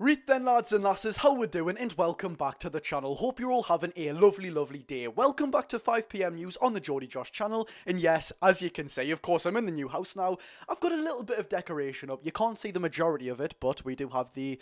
Right then, lads and lasses, how we doing, and welcome back to the channel. Hope you're all having a lovely day. Welcome back to 5pm news on the Geordie Josh channel. And yes, as you can see, of course, I'm in the new house now. I've got a little bit of decoration up. You can't see the majority of it, but we do have the,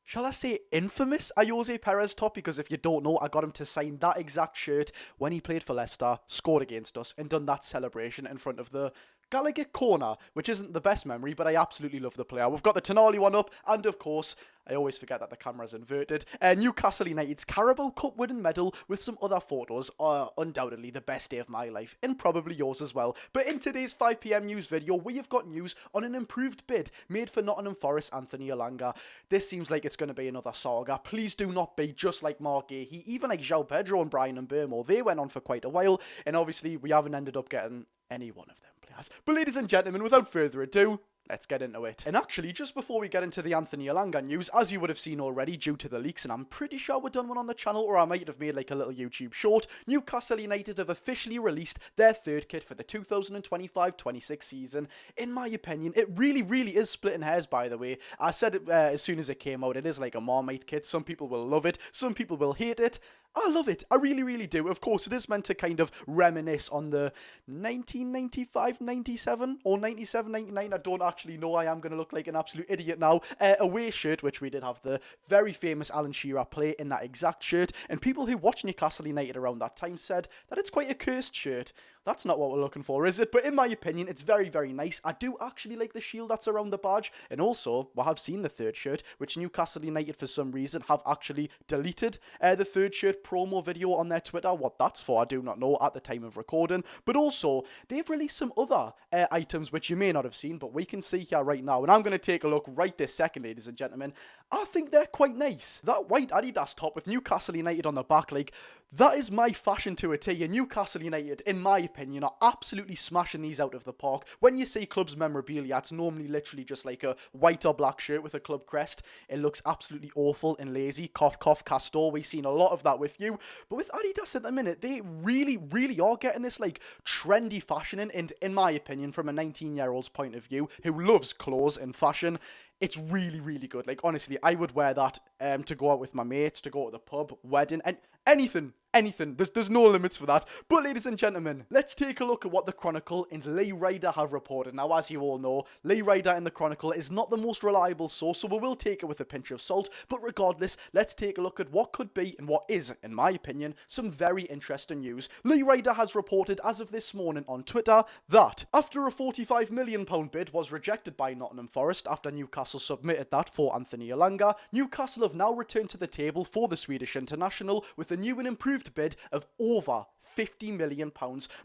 shall I say, infamous Jose Perez top, because if you don't know, I got him to sign that exact shirt when he played for Leicester, scored against us, and done that celebration in front of the Gallagher corner, which isn't the best memory, but I absolutely love the player. We've got the Tonali one up, and of course, I always forget that the camera's inverted, Newcastle United's Carabao Cup winning medal with some other photos. Undoubtedly the best day of my life, and probably yours as well. But in today's 5pm news video, we have got news on an improved bid made for Nottingham Forest Anthony Elanga. This seems like it's going to be another saga. Please do not be just like Mark Gahey, even like João Pedro and Brian and Burmo. They went on for quite a while, and obviously we haven't ended up getting any one of them players. But ladies and gentlemen, without further ado, let's get into it. And actually, just before we get into the Anthony Elanga news, as you would have seen already due to the leaks, and I'm pretty sure we've done one on the channel, or I might have made like a little YouTube short, Newcastle United have officially released their third kit for the 2025-26 season. In my opinion, it really is splitting hairs, by the way. I said it as soon as it came out, it is like a Marmite kit. Some people will love it, some people will hate it. I love it. I really do. Of course, it is meant to kind of reminisce on the 1995-97 or 97-99. I don't actually know. I am going to look like an absolute idiot now. Away shirt, which we did have the very famous Alan Shearer play in that exact shirt. And people who watched Newcastle United around that time said that it's quite a cursed shirt. That's not what we're looking for, is it? But in my opinion, it's very nice. I do actually like the shield that's around the badge. And also, I have seen the third shirt, which Newcastle United, for some reason, have actually deleted the third shirt promo video on their Twitter. What that's for, I do not know at the time of recording. But also, they've released some other items which you may not have seen, but we can see here right now. And I'm going to take a look right this second, ladies and gentlemen. I think they're quite nice. That white Adidas top with Newcastle United on the back, like, that is my fashion to a T. And Newcastle United, in my opinion, are absolutely smashing these out of the park. When you see club's memorabilia, it's normally literally just like a white or black shirt with a club crest. It looks absolutely awful and lazy. Cough, Castor. We've seen a lot of that with you. But with Adidas at the minute, they really are getting this like trendy fashioning. And in my opinion, from a 19-year-old's point of view, who loves clothes and fashion, it's really good. Like, honestly, I would wear that to go out with my mates, to go to the pub, wedding, and anything. There's no limits for that. But ladies and gentlemen, let's take a look at what the Chronicle and Lee Ryder have reported. Now, as you all know, Lee Ryder in the Chronicle is not the most reliable source, so we will take it with a pinch of salt. But regardless, let's take a look at what could be, and what is, in my opinion, some very interesting news. Lee Ryder has reported as of this morning on Twitter that after a £45 million bid was rejected by Nottingham Forest after Newcastle submitted that for Anthony Elanga, Newcastle have now returned to the table for the Swedish international with a new and improved bid of over £50 million.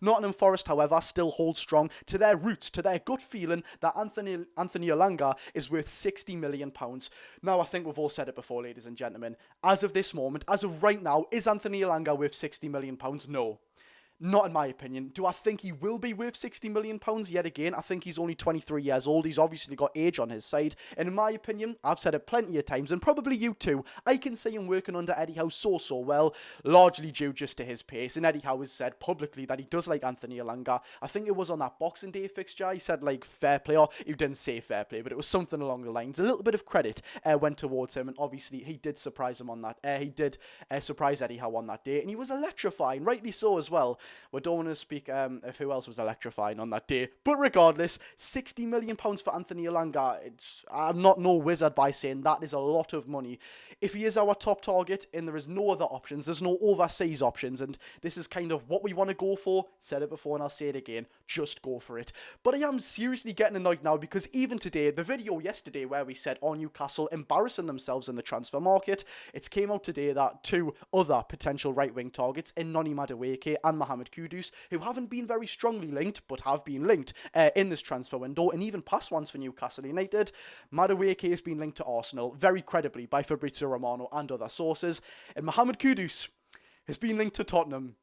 Nottingham Forest, however, still hold strong to their roots, to their gut feeling that Anthony Elanga is worth £60 million. Now, I think we've all said it before, ladies and gentlemen. As of this moment, as of right now, is Anthony Elanga worth £60 million? No. Not in my opinion. Do I think he will be worth £60 million yet again? I think he's only 23 years old. He's obviously got age on his side. And in my opinion, I've said it plenty of times, and probably you too, I can see him working under Eddie Howe so well, largely due just to his pace. And Eddie Howe has said publicly that he does like Anthony Elanga. I think it was on that Boxing Day fixture, he said like fair play, or he didn't say fair play, but it was something along the lines. A little bit of credit went towards him, and obviously he did surprise him on that. He did surprise Eddie Howe on that day, and he was electrifying, rightly so as well. We don't want to speak of who else was electrifying on that day. But regardless, £60 million for Anthony Elanga. I'm not no wizard by saying that is a lot of money. If he is our top target and there is no other options, there's no overseas options, and this is kind of what we want to go for, said it before and I'll say it again, just go for it. But I am seriously getting annoyed now, because even today, the video yesterday where we said, Newcastle embarrassing themselves in the transfer market, it came out today that two other potential right-wing targets in Noni Madueke and Mohamed Kudus, who haven't been very strongly linked, but have been linked in this transfer window, and even past ones for Newcastle United. Madueke has been linked to Arsenal, very credibly, by Fabrizio Romano and other sources, and Mohamed Kudus has been linked to Tottenham.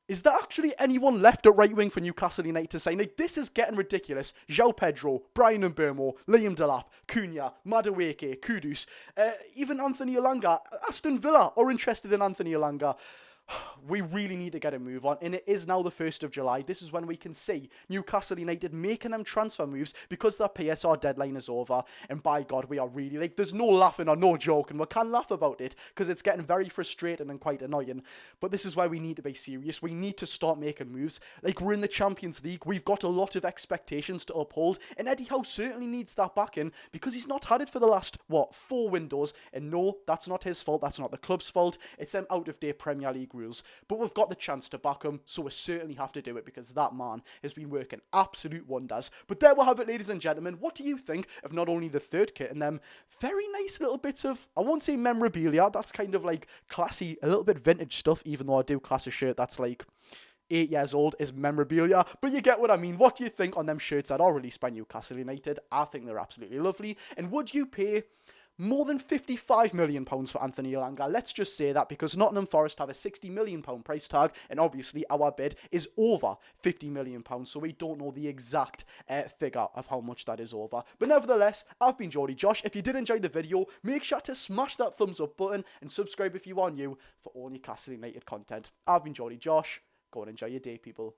Is there actually anyone left at right wing for Newcastle United to sign? Like, this is getting ridiculous. João Pedro, Brian Mbeumo, Liam Delap, Cunha, Madueke, Kudus, even Anthony Elanga. Aston Villa are interested in Anthony Elanga. We really need to get a move on, and it is now the 1st of July. This is when we can see Newcastle United making them transfer moves because their PSR deadline is over. And by God, we are really, like, there's no laughing or no joking. We can't laugh about it because it's getting very frustrating and quite annoying. But this is where we need to be serious. We need to start making moves. Like, we're in the Champions League. We've got a lot of expectations to uphold, and Eddie Howe certainly needs that backing because he's not had it for the last, 4 windows. And no, that's not his fault. That's not the club's fault. It's them out-of-date Premier League rules. But we've got the chance to back him, so we certainly have to do it because that man has been working absolute wonders. But there we have it, ladies and gentlemen. What do you think of not only the third kit and them very nice little bits of, I won't say memorabilia, that's kind of like classy, a little bit vintage stuff, even though I do class a shirt that's like 8 years old is memorabilia, but you get what I mean. What do you think on them shirts that are released by Newcastle United? I think they're absolutely lovely. And would you pay more than £55 million for Anthony Elanga? Let's just say that because Nottingham Forest have a £60 million price tag, and obviously our bid is over £50 million, so we don't know the exact figure of how much that is over. But nevertheless, I've been Geordie Josh. If you did enjoy the video, make sure to smash that thumbs up button and subscribe if you are new for all Newcastle United content. I've been Geordie Josh. Go and enjoy your day, people.